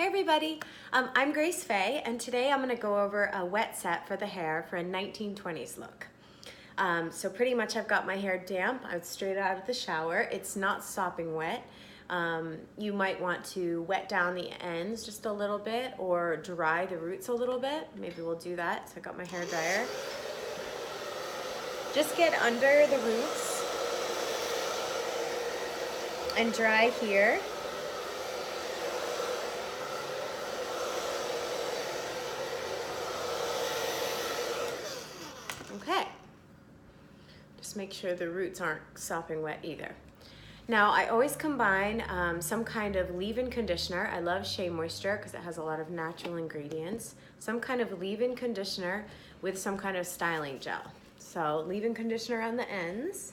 Hey everybody, I'm Grace Faye, and today I'm going to go over a wet set for the hair for a 1920s look. So pretty much I've got my hair damp. I'm straight out of the shower. It's not sopping wet. You might want to wet down the ends just a little bit or dry the roots a little bit. Maybe we'll do that. So I got my hair dryer. Just get under the roots and dry here. Okay, just make sure the roots aren't sopping wet either. Now I always combine some kind of leave-in conditioner. I love Shea Moisture because it has a lot of natural ingredients. Some kind of leave-in conditioner with some kind of styling gel. So leave-in conditioner on the ends.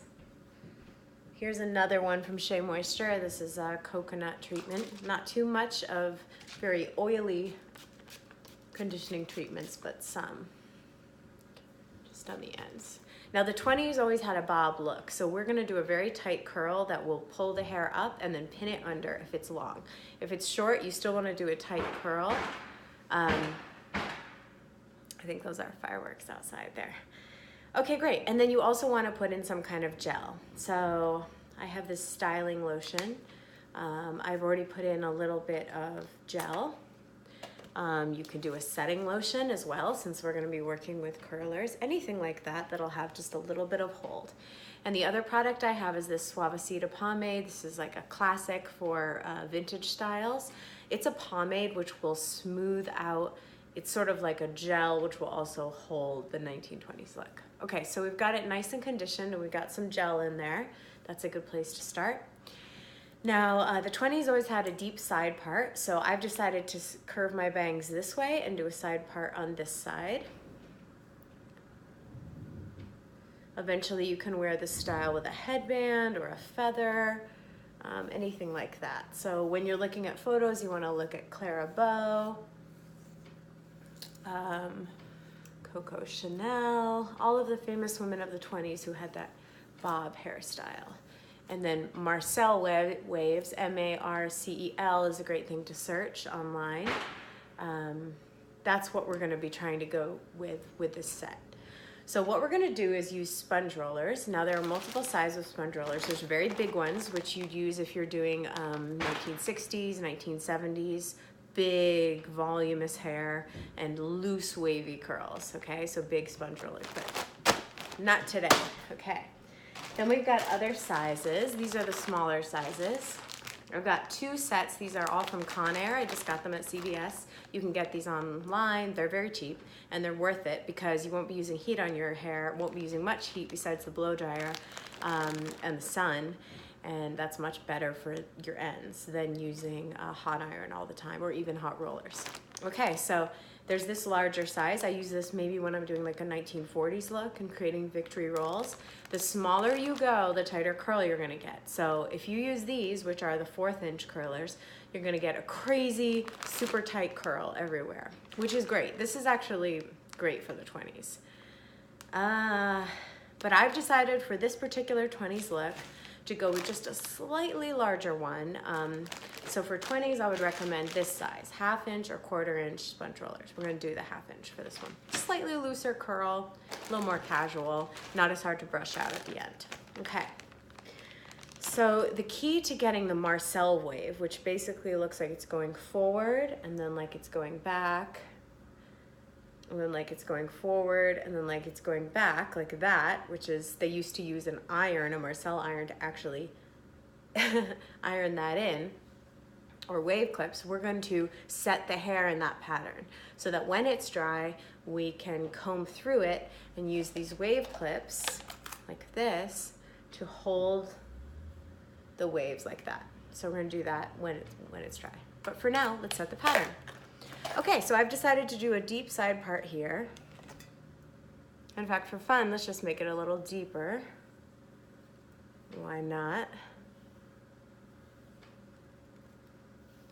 Here's another one from Shea Moisture. This is a coconut treatment. Not too much of very oily conditioning treatments, but some. On the ends. Now the 20s always had a bob look, so we're going to do a very tight curl that will pull the hair up and then pin it under if it's long. If it's short, you still want to do a tight curl. I think those are fireworks outside there. Okay, great. And then you also want to put in some kind of gel. So I have this styling lotion. I've already put in a little bit of gel. You can do a setting lotion as well, since we're going to be working with curlers. Anything like that that'll have just a little bit of hold. And the other product I have is this Suavecita pomade. This is like a classic for vintage styles. It's a pomade which will smooth out. It's sort of like a gel which will also hold the 1920s look. Okay, so we've got it nice and conditioned and we've got some gel in there. That's a good place to start. Now, the 20s always had a deep side part, so I've decided to curve my bangs this way and do a side part on this side. Eventually, you can wear this style with a headband or a feather, anything like that. So when you're looking at photos, you want to look at Clara Bow, Coco Chanel, all of the famous women of the 20s who had that bob hairstyle. And then Marcel waves, M-A-R-C-E-L, is a great thing to search online. That's what we're going to be trying to go with this set. So what we're going to do is use sponge rollers. Now there are multiple sizes of sponge rollers. There's very big ones, which you'd use if you're doing 1960s, 1970s, big voluminous hair and loose wavy curls, okay? So big sponge rollers, but not today, okay? Then we've got other sizes. These are the smaller sizes. I've got two sets. These are all from Conair. I just got them at CVS. You can get these online. They're very cheap and they're worth it because you won't be using heat on your hair, won't be using much heat besides the blow dryer and the sun. And that's much better for your ends than using a hot iron all the time or even hot rollers. Okay, so there's this larger size. I use this maybe when I'm doing like a 1940s look and creating victory rolls. The smaller you go, the tighter curl you're gonna get. So if you use these, which are the 1/4 inch curlers, you're gonna get a crazy, super tight curl everywhere, which is great. This is actually great for the 20s. But I've decided for this particular 20s look to go with just a slightly larger one. So for 20s, I would recommend this size, 1/2 inch or 1/4 inch sponge rollers. We're gonna do the 1/2 inch for this one. Slightly looser curl, a little more casual, not as hard to brush out at the end. Okay. So the key to getting the Marcel wave, which basically looks like it's going forward and then like it's going back, and then like it's going forward, and then like it's going back, like that, which is, they used to use an iron, a Marcel iron, to actually iron that in, or wave clips. We're going to set the hair in that pattern so that when it's dry, we can comb through it and use these wave clips like this to hold the waves like that. So we're gonna do that when it's dry. But for now, let's set the pattern. Okay, so I've decided to do a deep side part here. In fact, for fun, let's just make it a little deeper. Why not?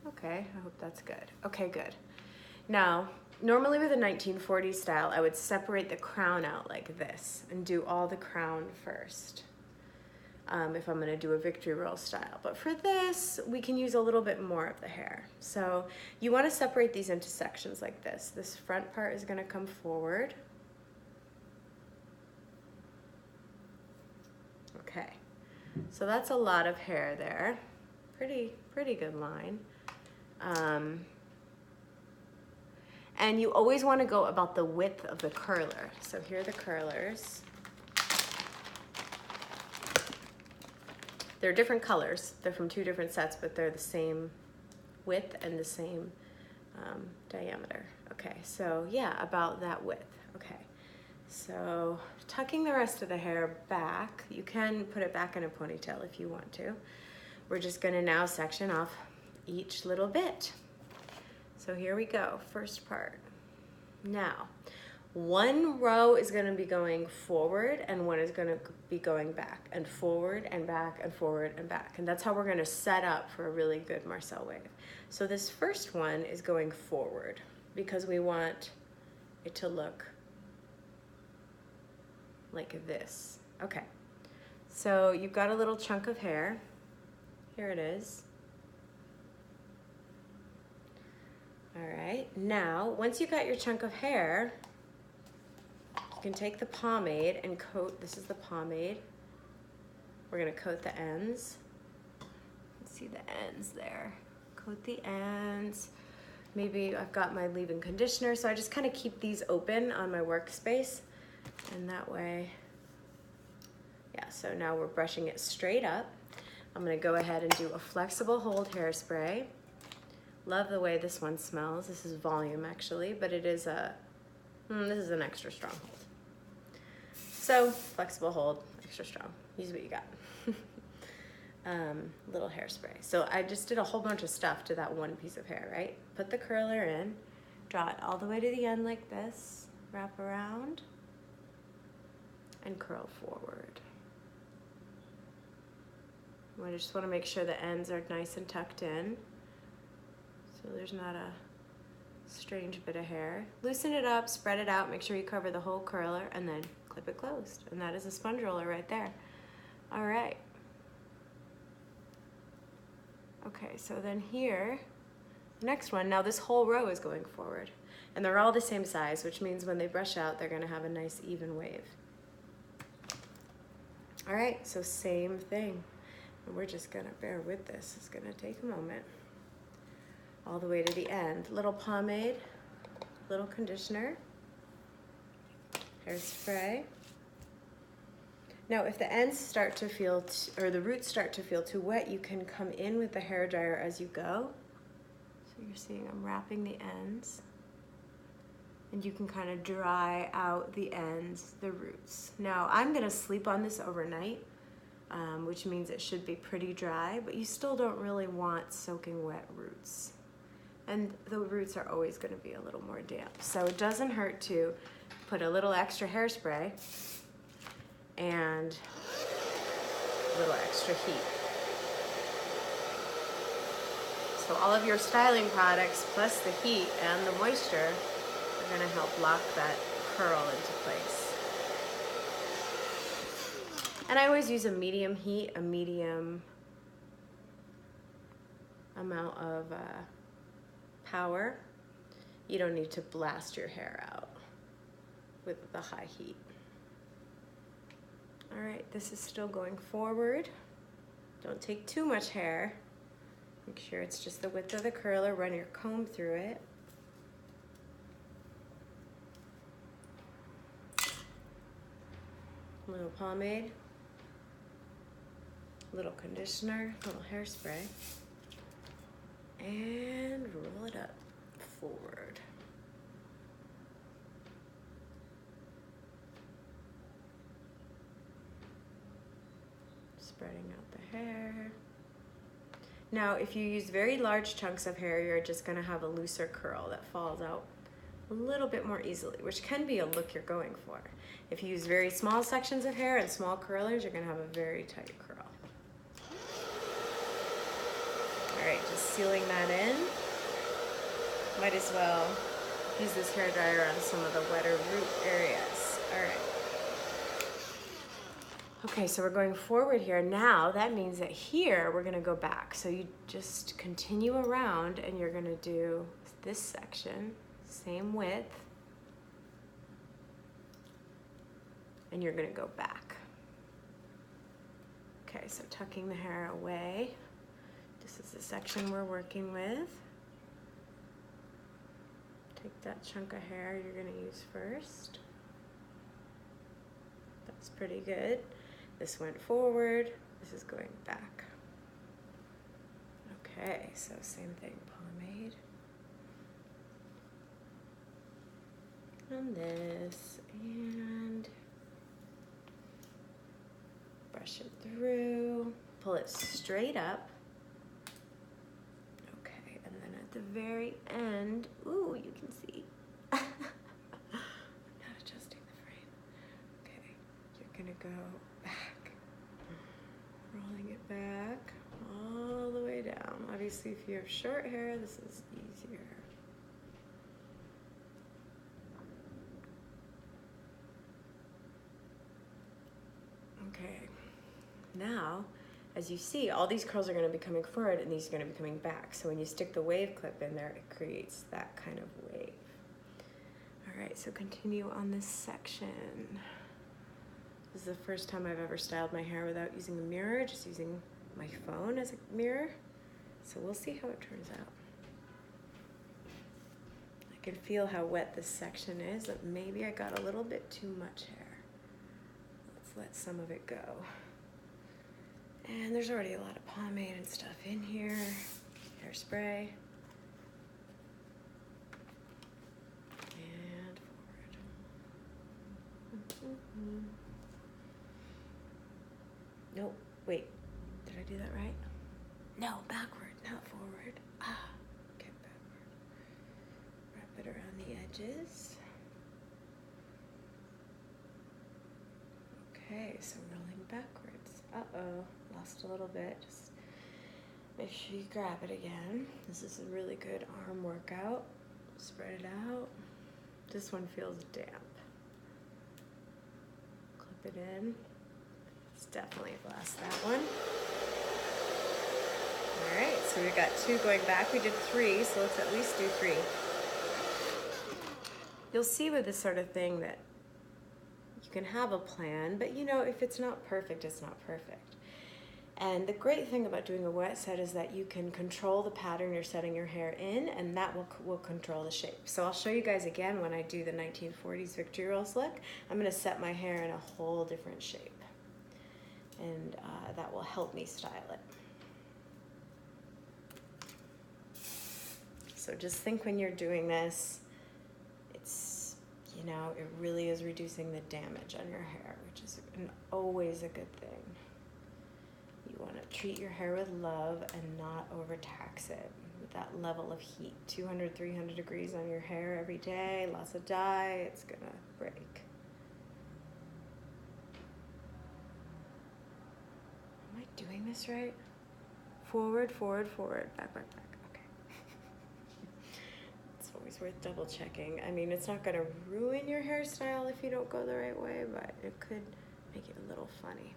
Okay, I hope that's good. Okay, good. Now, normally with a 1940s style, I would separate the crown out like this and do all the crown first. if I'm gonna do a victory roll style. But for this, we can use a little bit more of the hair. So you wanna separate these into sections like this. This front part is gonna come forward. Okay, so that's a lot of hair there. Pretty good line. And you always want to go about the width of the curler. So here are the curlers. They're different colors. They're from 2 different sets, but they're the same width and the same diameter. Okay, so yeah, about that width. Okay, so tucking the rest of the hair back. You can put it back in a ponytail if you want to. We're just gonna now section off each little bit. So here we go, first part. Now, one row is gonna be going forward and one is gonna be going back and forward and back and forward and back. And that's how we're gonna set up for a really good Marcel wave. So this first one is going forward because we want it to look like this. Okay, so you've got a little chunk of hair. Here it is. All right, now, once you got your chunk of hair, you can take the pomade and coat, this is the pomade. We're gonna coat the ends. See the ends there. Coat the ends. Maybe I've got my leave-in conditioner, so I just kind of keep these open on my workspace. And that way, yeah, so now we're brushing it straight up. I'm gonna go ahead and do a flexible hold hairspray. Love the way this one smells. This is volume actually, but it is this is an extra strong hold. So flexible hold, extra strong. Use what you got. Little hairspray. So I just did a whole bunch of stuff to that one piece of hair, right? Put the curler in, draw it all the way to the end like this, wrap around, and curl forward. I just want to make sure the ends are nice and tucked in so there's not a strange bit of hair. Loosen it up, spread it out, make sure you cover the whole curler, and then clip it closed. And that is a sponge roller right there. All right. Okay, so then here, the next one, now this whole row is going forward. And they're all the same size, which means when they brush out, they're gonna have a nice even wave. All right, so same thing. And we're just gonna bear with this. It's gonna take a moment. All the way to the end. Little pomade, little conditioner, hairspray. Now, if the ends start to feel, or the roots start to feel too wet, you can come in with the hairdryer as you go. So you're seeing I'm wrapping the ends. And you can kind of dry out the ends, the roots. Now, I'm gonna sleep on this overnight, which means it should be pretty dry, but you still don't really want soaking wet roots. And the roots are always gonna be a little more damp. So it doesn't hurt to put a little extra hairspray and a little extra heat. So all of your styling products plus the heat and the moisture are gonna help lock that curl into place. And I always use a medium heat, a medium amount of power. You don't need to blast your hair out with the high heat. All right, this is still going forward. Don't take too much hair. Make sure it's just the width of the curler. Run your comb through it. A little pomade, a little conditioner, a little hairspray, and roll it up forward. Spreading out the hair. Now, if you use very large chunks of hair, you're just gonna have a looser curl that falls out a little bit more easily, which can be a look you're going for. If you use very small sections of hair and small curlers, you're gonna have a very tight curl. All right, just sealing that in. Might as well use this hairdryer on some of the wetter root areas. All right. Okay, so we're going forward here. Now that means that here we're gonna go back. So you just continue around and you're gonna do this section, same width, and you're gonna go back. Okay, so tucking the hair away. This is the section we're working with. Take that chunk of hair you're gonna use first. That's pretty good. This went forward, this is going back. Okay, so same thing, pomade. On this, and brush it through, pull it straight up. Okay, and then at the very end, ooh, you can see. I'm not adjusting the frame. Okay, you're gonna go back, rolling it back all the way down. Obviously, if you have short hair, this is easier. Okay, now, as you see, all these curls are going to be coming forward and these are going to be coming back. So when you stick the wave clip in there, it creates that kind of wave. All right, so continue on this section. This is the first time I've ever styled my hair without using a mirror, just using my phone as a mirror. So we'll see how it turns out. I can feel how wet this section is, but maybe I got a little bit too much hair. Let's let some of it go. And there's already a lot of pomade and stuff in here. Hairspray. And forward. Nope, wait, did I do that right? No, backward, not forward. Okay, backward. Wrap it around the edges. Okay, so rolling backwards. Uh-oh, lost a little bit. Just make sure you grab it again. This is a really good arm workout. Spread it out. This one feels damp. Clip it in. Let's definitely blast that one. All right, so we've got 2 going back. We did 3, so let's at least do 3. You'll see with this sort of thing that you can have a plan, but you know, if it's not perfect, it's not perfect. And the great thing about doing a wet set is that you can control the pattern you're setting your hair in, and that will control the shape. So I'll show you guys again when I do the 1940s Victory Rolls look. I'm gonna set my hair in a whole different shape. And that will help me style it. So just think when you're doing this, it's, you know, it really is reducing the damage on your hair, which is always a good thing. You want to treat your hair with love and not overtax it with that level of heat. 200, 300 degrees on your hair every day, lots of dye, it's gonna break. Am I doing this right? Forward, forward, forward, back, back, back. Okay. It's always worth double checking. I mean, it's not gonna ruin your hairstyle if you don't go the right way, but it could make it a little funny.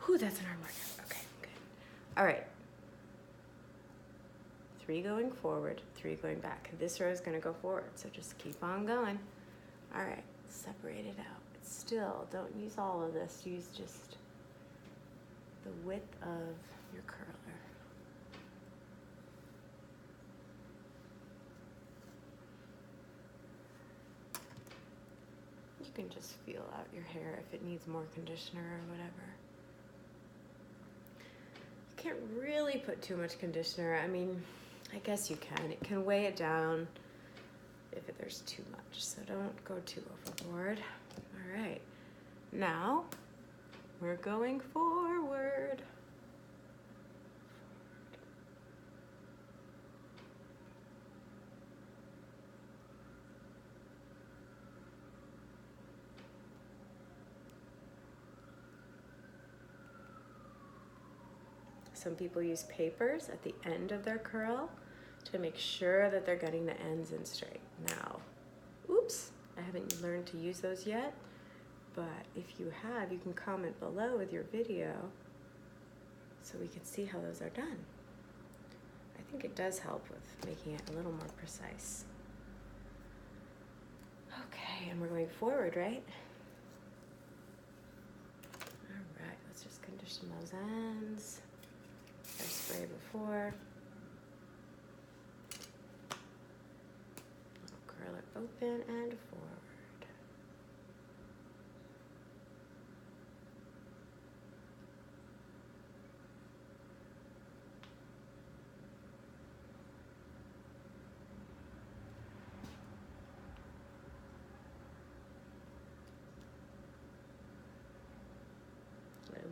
Whew, that's an arm workout. Okay, good. All right. 3 going forward, 3 going back. This row is gonna go forward, so just keep on going. All right, separate it out. Still, don't use all of this. Use just the width of your curler. You can just feel out your hair if it needs more conditioner or whatever. You can't really put too much conditioner. I mean, I guess you can. It can weigh it down if there's too much, so don't go too overboard. All right, now we're going forward. Some people use papers at the end of their curl to make sure that they're getting the ends in straight. Now, oops, I haven't learned to use those yet. But if you have, you can comment below with your video so we can see how those are done. I think it does help with making it a little more precise. Okay, and we're going forward, right? All right, let's just condition those ends. Hairspray before. Little curler open and forward.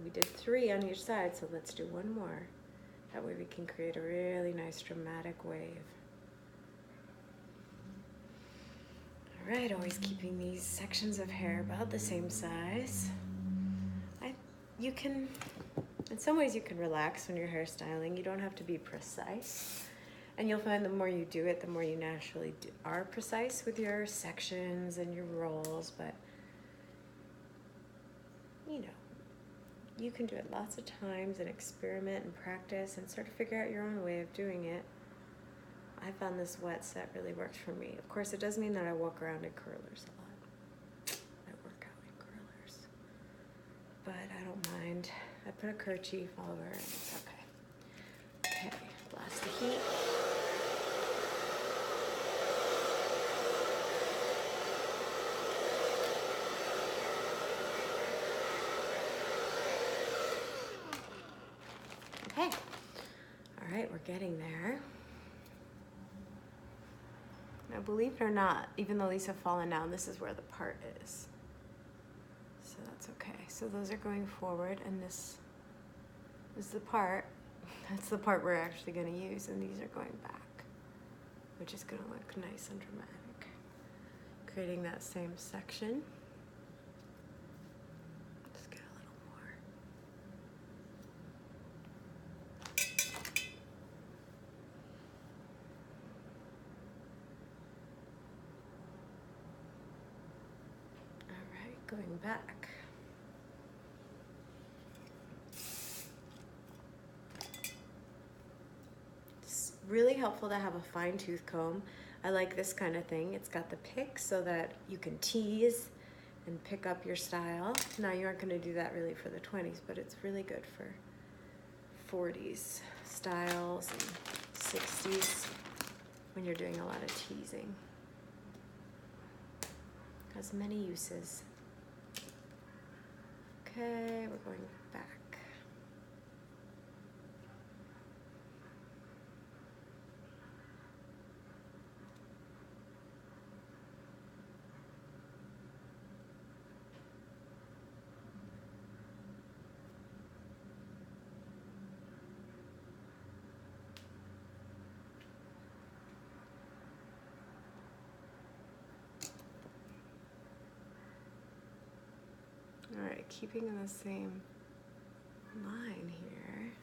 We did 3 on each side, so let's do 1 more. That way we can create a really nice dramatic wave. All right, always keeping these sections of hair about the same size. You can, in some ways you can relax when you're hairstyling. You don't have to be precise. And you'll find the more you do it, the more you naturally are precise with your sections and your rolls, but you know, you can do it lots of times and experiment and practice and sort of figure out your own way of doing it. I found this wet set really works for me. Of course, it does mean that I walk around in curlers a lot. I work out in curlers. But I don't mind. I put a kerchief over and it's okay. Okay, blast the heat. Okay, all right, we're getting there. Now, believe it or not, even though these have fallen down, this is where the part is. So that's okay. So those are going forward, and this is the part. That's the part we're actually going to use, and these are going back, which is going to look nice and dramatic. Creating that same section. Going back. It's really helpful to have a fine tooth comb. I like this kind of thing. It's got the pick so that you can tease and pick up your style. Now you aren't going to do that really for the 20s, but it's really good for 40s styles and 60s when you're doing a lot of teasing. It has many uses. Okay, we're going back. All right, keeping in the same line here,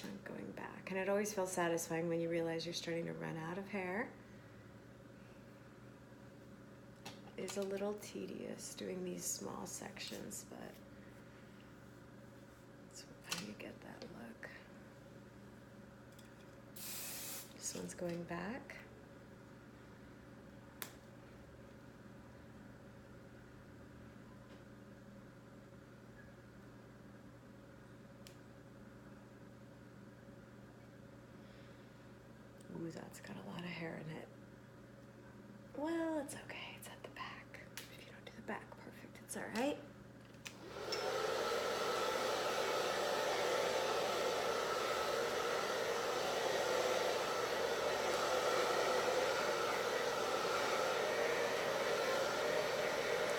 I'm going back. And it always feels satisfying when you realize you're starting to run out of hair. It is a little tedious doing these small sections, but it's fun to get that look. This one's going back. Ooh, that's got a lot of hair in it. Well, it's okay. It's at the back. If you don't do the back perfect, it's all right.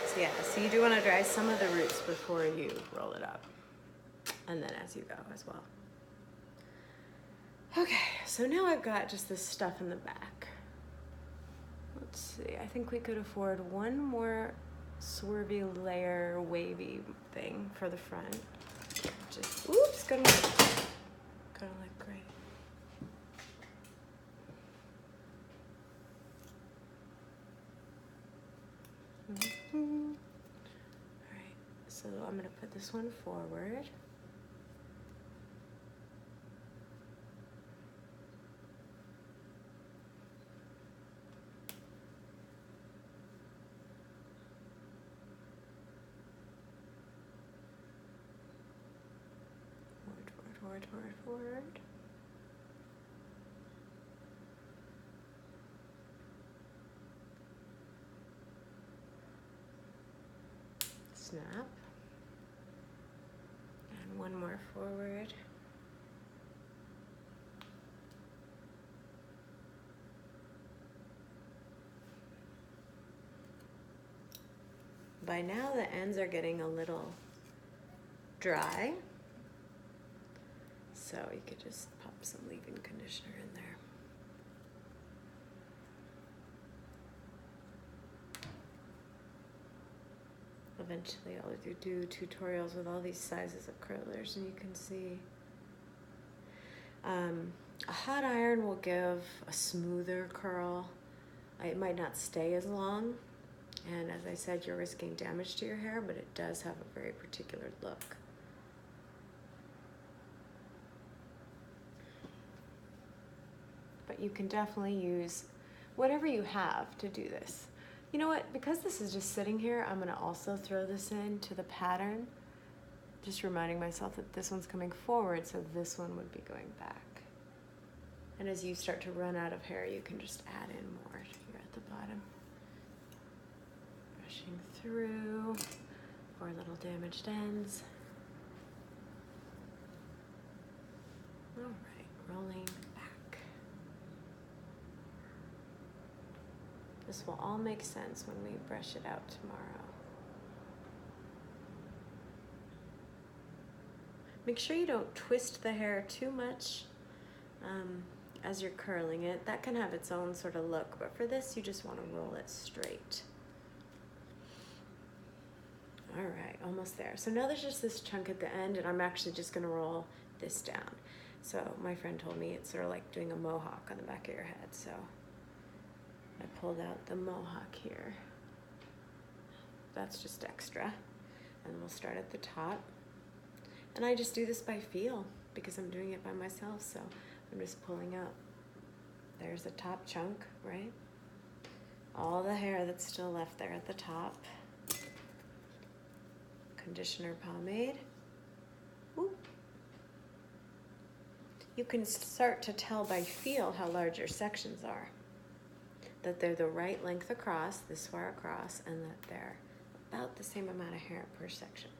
So yeah, so you do want to dry some of the roots before you roll it up. And then as you go as well. Okay, so now I've got just this stuff in the back. Let's see, I think we could afford one more swervy layer wavy thing for the front. Just, oops, gonna look great. So I'm gonna put this one forward. Forward. Snap. And one more forward. By now the ends are getting a little dry, so you could just pop some leave-in conditioner in there. Eventually I'll do tutorials with all these sizes of curlers, and you can see a hot iron will give a smoother curl. It might not stay as long, and as I said, you're risking damage to your hair, but it does have a very particular look. But you can definitely use whatever you have to do this. You know what, because this is just sitting here, I'm gonna also throw this into the pattern, just reminding myself that this one's coming forward, so this one would be going back. And as you start to run out of hair, you can just add in more here at the bottom. Brushing through for little damaged ends. All right, rolling back. This will all make sense when we brush it out tomorrow. Make sure you don't twist the hair too much as you're curling it. That can have its own sort of look, but for this, you just want to roll it straight. All right, almost there. So now there's just this chunk at the end, and I'm actually just gonna roll this down. So my friend told me it's sort of like doing a mohawk on the back of your head, so I pulled out the mohawk here. That's just extra. And we'll start at the top. And I just do this by feel because I'm doing it by myself, so I'm just pulling up. There's the top chunk, right? All the hair that's still left there at the top. Conditioner pomade. Ooh. You can start to tell by feel how large your sections are. That they're the right length across, this far across, and that they're about the same amount of hair per section.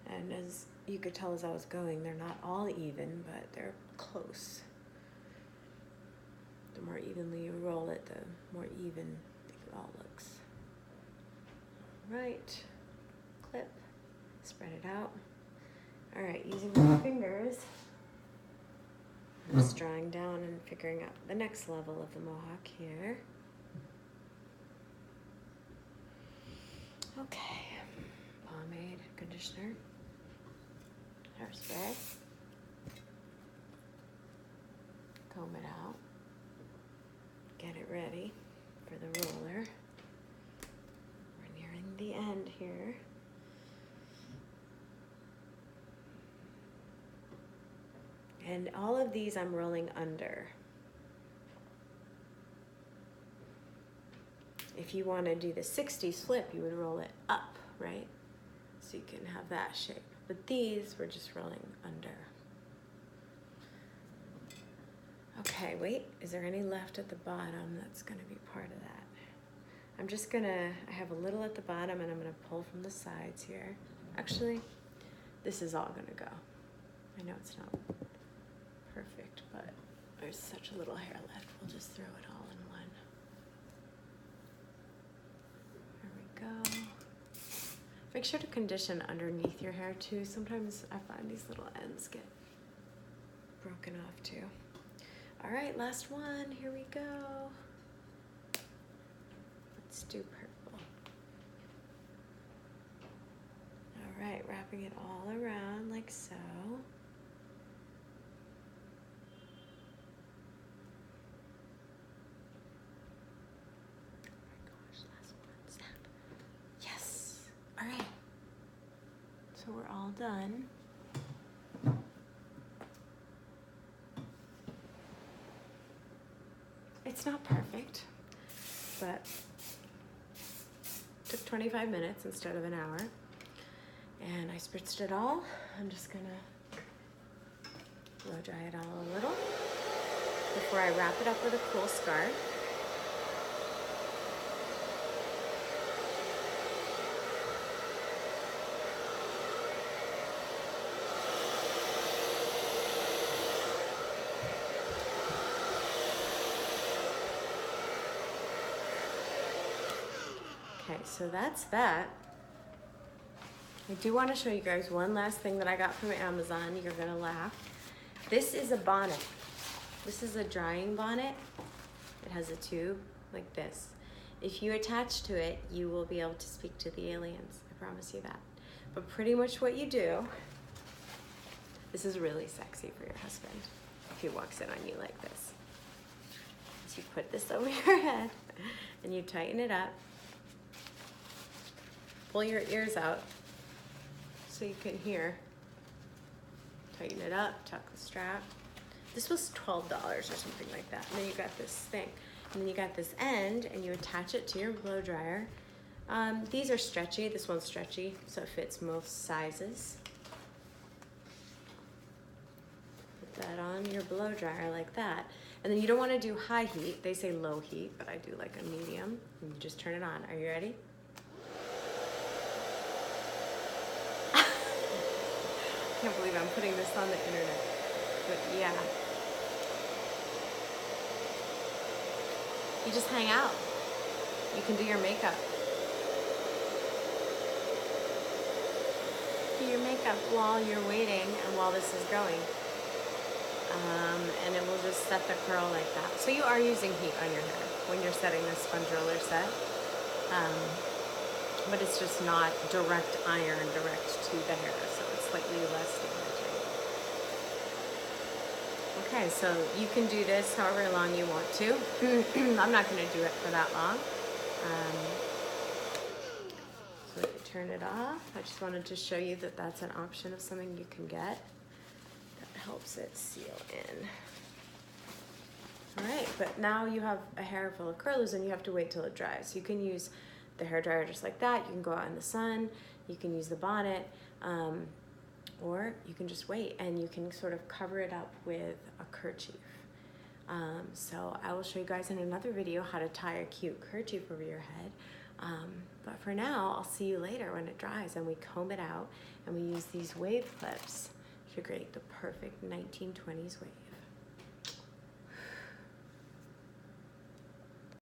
And as you could tell as I was going, they're not all even, but they're close. The more evenly you roll it, the more even it all looks. All right, clip, spread it out. All right, using my fingers, I'm just drawing down and figuring out the next level of the mohawk here. Okay, pomade, conditioner, hairspray, comb it out, get it ready for the roller. We're nearing the end here. And all of these I'm rolling under. If you want to do the 60s flip, you would roll it up, right? So you can have that shape. But these, we're just rolling under. Okay, wait, is there any left at the bottom that's gonna be part of that? I'm just gonna, I have a little at the bottom and I'm gonna pull from the sides here. Actually, this is all gonna go. I know it's not perfect, but there's such a little hair left. We'll just throw it all in one. There we go. Make sure to condition underneath your hair too. Sometimes I find these little ends get broken off too. All right, last one, here we go. Let's do purple. All right, wrapping it all around like so. All right. done. It's not perfect, but took 25 minutes instead of an hour. And I spritzed it all. I'm just gonna blow dry it all a little before I wrap it up with a cool scarf. Okay, so that's that. I do want to show you guys one last thing that I got from Amazon. You're gonna laugh. This is a bonnet. This is a drying bonnet. It has a tube like this. If you attach to it, you will be able to speak to the aliens. I promise you that. But pretty much what you do, this is really sexy for your husband if he walks in on you like this. So you put this over your head and you tighten it up. Pull your ears out so you can hear. Tighten it up, tuck the strap. This was $12 or something like that. And then you got this thing. And then you got this end and you attach it to your blow dryer. These are stretchy. This one's stretchy, so it fits most sizes. Put that on your blow dryer like that. And then you don't want to do high heat. They say low heat, but I do like a medium. And you just turn it on. Are you ready? I can't believe I'm putting this on the internet, but yeah. You just hang out. You can do your makeup. Do your makeup while you're waiting and while this is going. And it will just set the curl like that. So you are using heat on your hair when you're setting this sponge roller set. But it's just not direct iron direct to the hair, so it's slightly less damaging. Okay, so you can do this however long you want to. I'm not going to do it for that long. So you turn it off. I just wanted to show you that that's an option of something you can get that helps it seal in. All right, but now you have a hair full of curlers and you have to wait till it dries. You can use the hair dryer just like that. You can go out in the sun. You can use the bonnet, or you can just wait and you can sort of cover it up with a kerchief. So I will show you guys in another video how to tie a cute kerchief over your head. But for now, I'll see you later when it dries and we comb it out and we use these wave clips to create the perfect 1920s wave.